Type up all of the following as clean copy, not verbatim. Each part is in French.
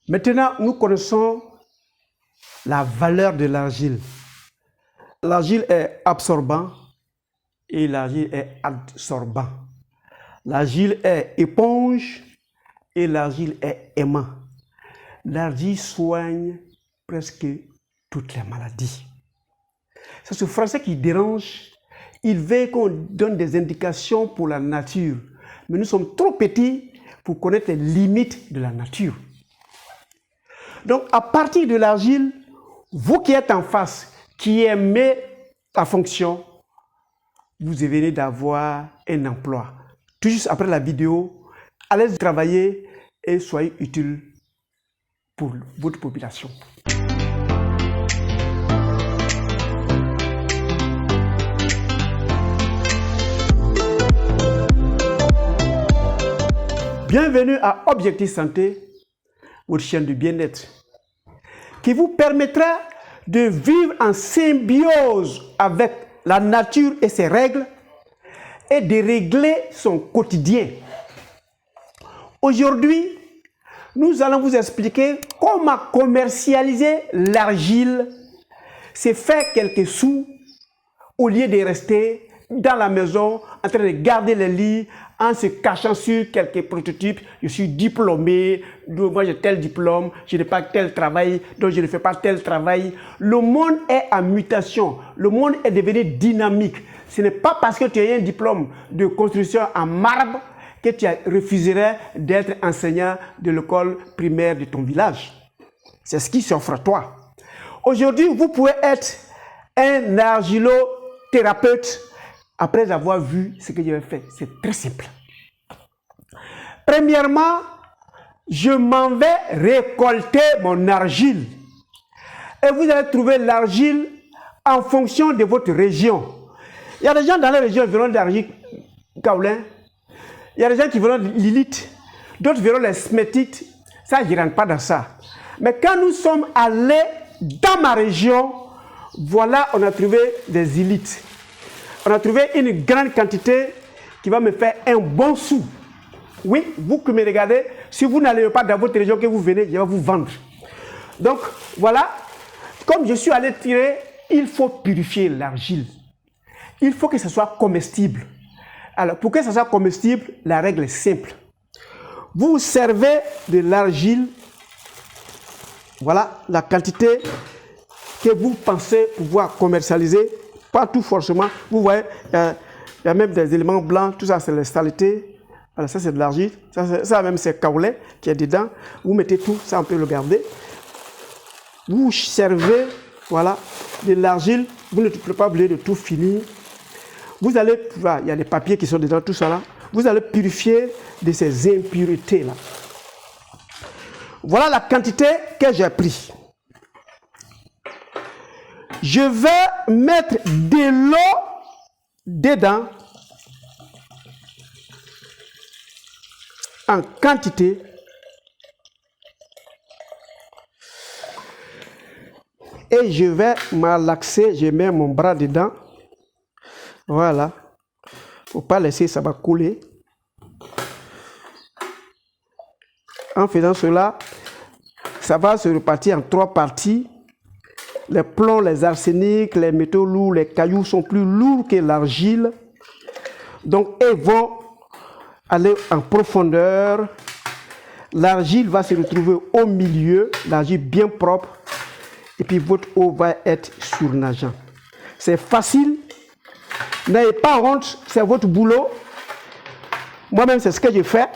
Maintenant, nous connaissons la valeur de l'argile. L'argile est absorbant et l'argile est adsorbant. L'argile est éponge et l'argile est aimant. L'argile soigne presque toutes les maladies. C'est ce français qui dérange. Il veut qu'on donne des indications pour la nature. Mais nous sommes trop petits pour connaître les limites de la nature. Donc, à partir de l'argile, vous qui êtes en face, qui aimez la fonction, vous venez d'avoir un emploi. Tout juste après la vidéo, allez travailler et soyez utile pour votre population. Bienvenue à Objectif Santé, votre chaîne de bien-être, qui vous permettra de vivre en symbiose avec la nature et ses règles et de régler son quotidien. Aujourd'hui, nous allons vous expliquer comment commercialiser l'argile, c'est faire quelques sous au lieu de rester dans la maison en train de garder les lits en se cachant sur quelques prototypes. Je suis diplômé, moi j'ai tel diplôme, je n'ai pas tel travail, donc je ne fais pas tel travail. Le monde est en mutation, le monde est devenu dynamique. Ce n'est pas parce que tu as un diplôme de construction en marbre que tu refuserais d'être enseignant de l'école primaire de ton village. C'est ce qui s'offre à toi. Aujourd'hui, vous pouvez être un argilothérapeute après avoir vu ce que j'avais fait. C'est très simple. Premièrement, je m'en vais récolter mon argile. Et vous allez trouver l'argile en fonction de votre région. Il y a des gens dans les régions qui verront l'argile kaolin. Il y a des gens qui verront l'ilite. D'autres verront les smétites. Ça, je ne rentre pas dans ça. Mais quand nous sommes allés dans ma région, voilà, on a trouvé des élites. On a trouvé une grande quantité qui va me faire un bon sou. Oui, vous qui me regardez, si vous n'allez pas dans votre région que vous venez, je vais vous vendre. Donc, voilà, comme je suis allé tirer, il faut purifier l'argile. Il faut que ce soit comestible. Alors, pour que ce soit comestible, la règle est simple. Vous servez de l'argile, voilà la quantité que vous pensez pouvoir commercialiser. Pas tout forcément. Vous voyez, il y a même des éléments blancs. Tout ça, c'est les saletés. Voilà, ça, c'est de l'argile. Ça même, c'est kaolin qui est dedans. Vous mettez tout. Ça, on peut le garder. Vous servez, voilà, de l'argile. Vous ne pouvez pas oublier de tout finir. Vous allez, voilà, il y a les papiers qui sont dedans, tout ça là. Vous allez purifier de ces impuretés-là. Voilà la quantité que j'ai pris. Je vais mettre de l'eau dedans en quantité. Et je vais malaxer, je mets mon bras dedans. Voilà. Faut pas laisser, ça va couler. En faisant cela, ça va se repartir en 3 parties. Les plombs, les arsenics, les métaux lourds, les cailloux sont plus lourds que l'argile. Donc, ils vont aller en profondeur. L'argile va se retrouver au milieu, l'argile bien propre. Et puis, votre eau va être surnageante. C'est facile. N'ayez pas honte, c'est votre boulot. Moi-même, c'est ce que je fais.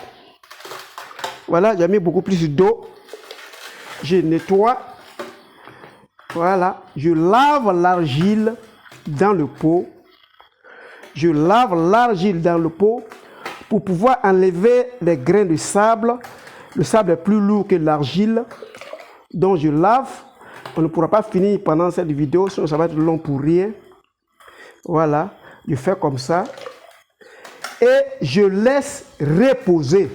Voilà, j'ai mis beaucoup plus d'eau. Je nettoie. Voilà, je lave l'argile dans le pot. Je lave l'argile dans le pot pour pouvoir enlever les grains de sable. Le sable est plus lourd que l'argile. Donc je lave. On ne pourra pas finir pendant cette vidéo, sinon ça va être long pour rien. Voilà, je fais comme ça. Et je laisse reposer.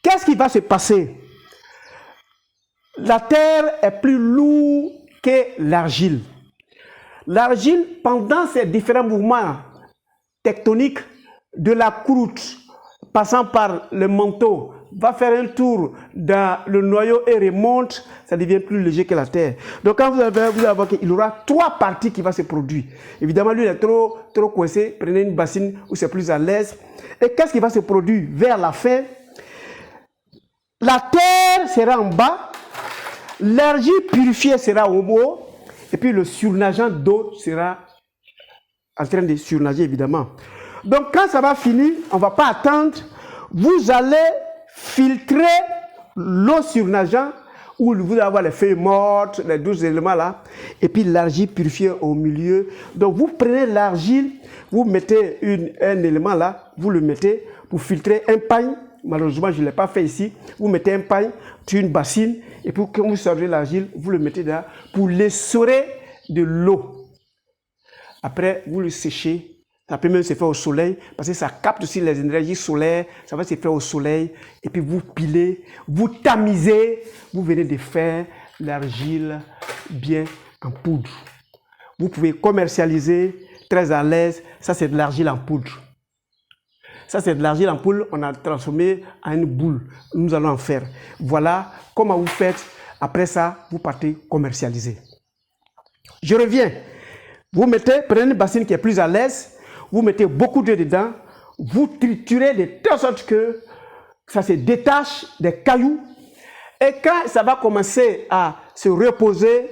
Qu'est-ce qui va se passer? La terre est plus lourde que l'argile. L'argile, pendant ces différents mouvements tectoniques de la croûte, passant par le manteau, va faire un tour dans le noyau et remonte, ça devient plus léger que la Terre. Donc quand vous allez voir qu'il aura 3 parties qui vont se produire. Évidemment, lui, il est trop coincé. Prenez une bassine où c'est plus à l'aise. Et qu'est-ce qui va se produire vers la fin? La terre sera en bas, l'argile purifiée sera au haut, et puis le surnageant d'eau sera en train de surnager, évidemment. Donc, quand ça va finir, on ne va pas attendre. Vous allez filtrer l'eau surnageant, où vous allez avoir les feuilles mortes, les 12 éléments là, et puis l'argile purifiée au milieu. Donc, vous prenez l'argile, vous mettez un élément là, vous le mettez pour filtrer un pagne. Malheureusement, je ne l'ai pas fait ici. Vous mettez un pagne sur une bassine et puis quand vous sortez l'argile, vous le mettez là pour l'essorer de l'eau. Après, vous le séchez. Ça peut même se faire au soleil parce que ça capte aussi les énergies solaires. Ça va se faire au soleil et puis vous pilez, vous tamisez. Vous venez de faire l'argile bien en poudre. Vous pouvez commercialiser très à l'aise. Ça, c'est de l'argile en poudre. Ça, c'est de l'argile en poudre, on a transformé en une boule. Nous allons en faire. Voilà comment vous faites. Après ça, vous partez commercialiser. Je reviens. Vous prenez une bassine qui est plus à l'aise. Vous mettez beaucoup d'eau dedans. Vous triturez de telle sorte que ça se détache des cailloux. Et quand ça va commencer à se reposer,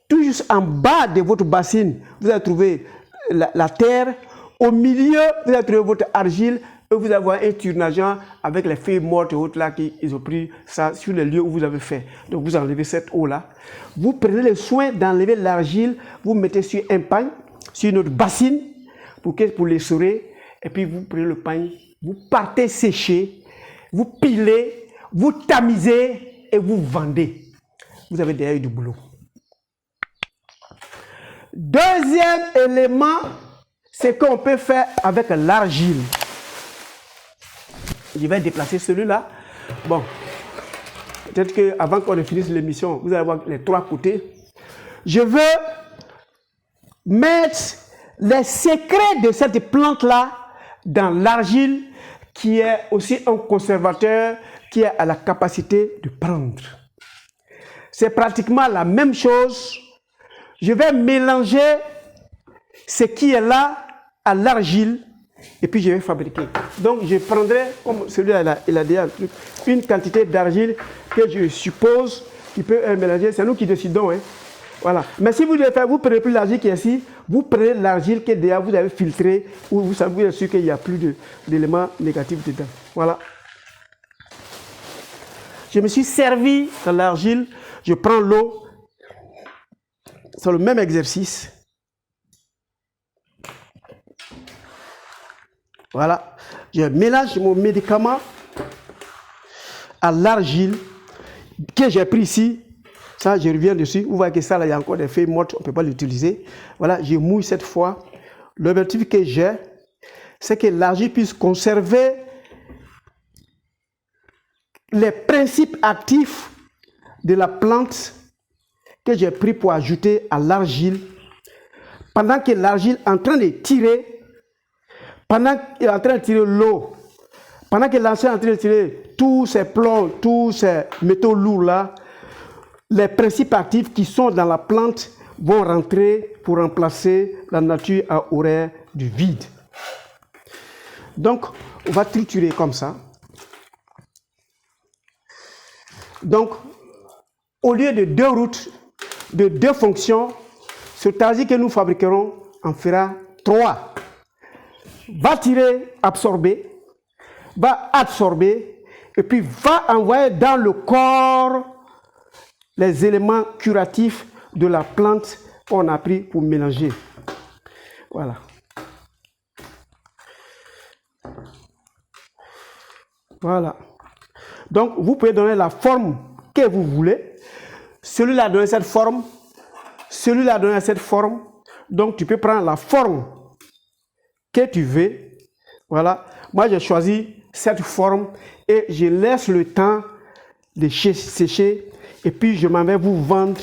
tout juste en bas de votre bassine, vous allez trouver la terre. Au milieu, vous allez trouver votre argile. Et vous avez un surnageant avec les feuilles mortes et autres là qui ils ont pris ça sur les lieux où vous avez fait. Donc vous enlevez cette eau là. Vous prenez le soin d'enlever l'argile, vous mettez sur un pagne, sur une autre bassine pour l'essorer. Et puis vous prenez le pagne, vous partez sécher, vous pilez, vous tamisez et vous vendez. Vous avez derrière du boulot. Deuxième élément, c'est qu'on peut faire avec l'argile. Je vais déplacer celui-là. Bon, peut-être qu'avant qu'on finisse l'émission, vous allez voir les 3 côtés. Je veux mettre les secrets de cette plante-là dans l'argile, qui est aussi un conservateur, qui a la capacité de prendre. C'est pratiquement la même chose. Je vais mélanger ce qui est là à l'argile. Et puis je vais fabriquer. Donc je prendrai, comme celui-là, il a déjà une quantité d'argile que je suppose qu'il peut mélanger. C'est nous qui décidons. Hein. Voilà. Mais si vous devez faire, vous ne prenez plus l'argile qui est ici, vous prenez l'argile que déjà vous avez filtré, où vous savez sûr qu'il n'y a plus d'éléments négatifs dedans. Voilà. Je me suis servi de l'argile, je prends l'eau. C'est le même exercice. Voilà, je mélange mon médicament à l'argile que j'ai pris ici. Ça, je reviens dessus. Vous voyez que ça, là, il y a encore des feuilles mortes, on ne peut pas l'utiliser. Voilà, je mouille cette fois. L'objectif que j'ai, c'est que l'argile puisse conserver les principes actifs de la plante que j'ai pris pour ajouter à l'argile. Pendant que l'argile est en train de tirer, pendant qu'il est en train de tirer l'eau, pendant que l'argile est en train de tirer tous ces plombs, tous ces métaux lourds là, les principes actifs qui sont dans la plante vont rentrer pour remplacer la nature à horaire du vide. Donc, on va triturer comme ça. Donc, au lieu de 2 routes, de 2 fonctions, ce tarsi que nous fabriquerons en fera 3. Va tirer, absorber, va absorber, et puis va envoyer dans le corps les éléments curatifs de la plante qu'on a pris pour mélanger. Voilà. Voilà. Donc, vous pouvez donner la forme que vous voulez. Celui-là a donné cette forme. Celui-là a donné cette forme. Donc, tu peux prendre la forme que tu veux. Voilà. Moi, j'ai choisi cette forme et je laisse le temps de sécher. Et puis, je m'en vais vous vendre.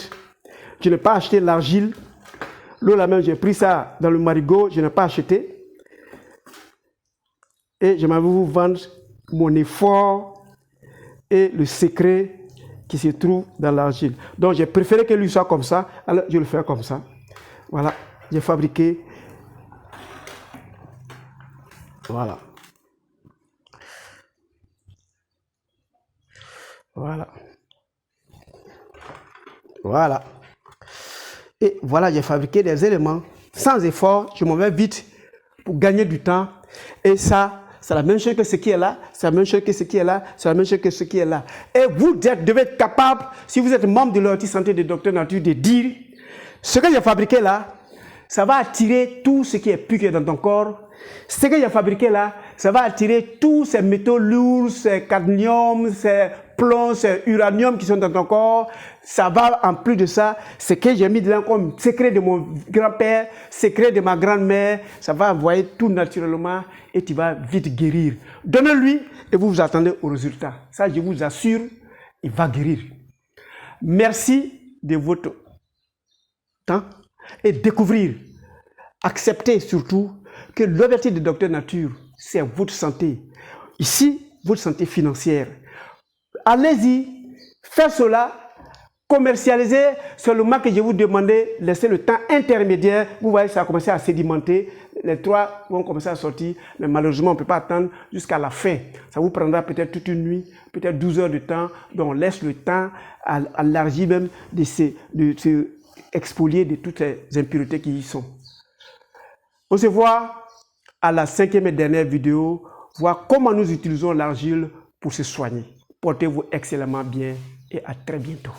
Je n'ai pas acheté l'argile. L'eau, la même, j'ai pris ça dans le marigot. Je n'ai pas acheté. Et je m'en vais vous vendre mon effort et le secret qui se trouve dans l'argile. Donc j'ai préféré que lui soit comme ça, alors je le fais comme ça. Voilà, j'ai fabriqué. Voilà. Voilà. Voilà. Et voilà, j'ai fabriqué des éléments sans effort. Je m'en vais vite pour gagner du temps. Et ça, c'est la même chose que ce qui est là, c'est la même chose que ce qui est là, c'est la même chose que ce qui est là. Et vous devez être capable, si vous êtes membre de l'Orti Santé de Docteur Nature, de dire ce que j'ai fabriqué là, ça va attirer tout ce qui est piqué dans ton corps. Ce que j'ai fabriqué là, ça va attirer tous ces métaux lourds, ces cadmium, ces plomb, ces uranium qui sont dans ton corps. Ça va, en plus de ça, ce que j'ai mis dedans comme secret de mon grand-père, secret de ma grand-mère, ça va envoyer tout naturellement et tu vas vite guérir. Donnez-lui et vous vous attendez au résultat. Ça, je vous assure, il va guérir. Merci de votre temps et découvrir. Acceptez surtout que l'objectif de Docteur Nature, c'est votre santé. Ici, votre santé financière. Allez-y, faites cela, commercialisez seulement que je vous demandais, laissez le temps intermédiaire. Vous voyez, ça a commencé à sédimenter. Les trois vont commencer à sortir, mais malheureusement, on ne peut pas attendre jusqu'à la fin. Ça vous prendra peut-être toute une nuit, peut-être 12 heures de temps. Donc, on laisse le temps à l'argile même de se expolier de toutes les impuretés qui y sont. On se voit à la 5e et dernière vidéo, voir comment nous utilisons l'argile pour se soigner. Portez-vous excellemment bien et à très bientôt.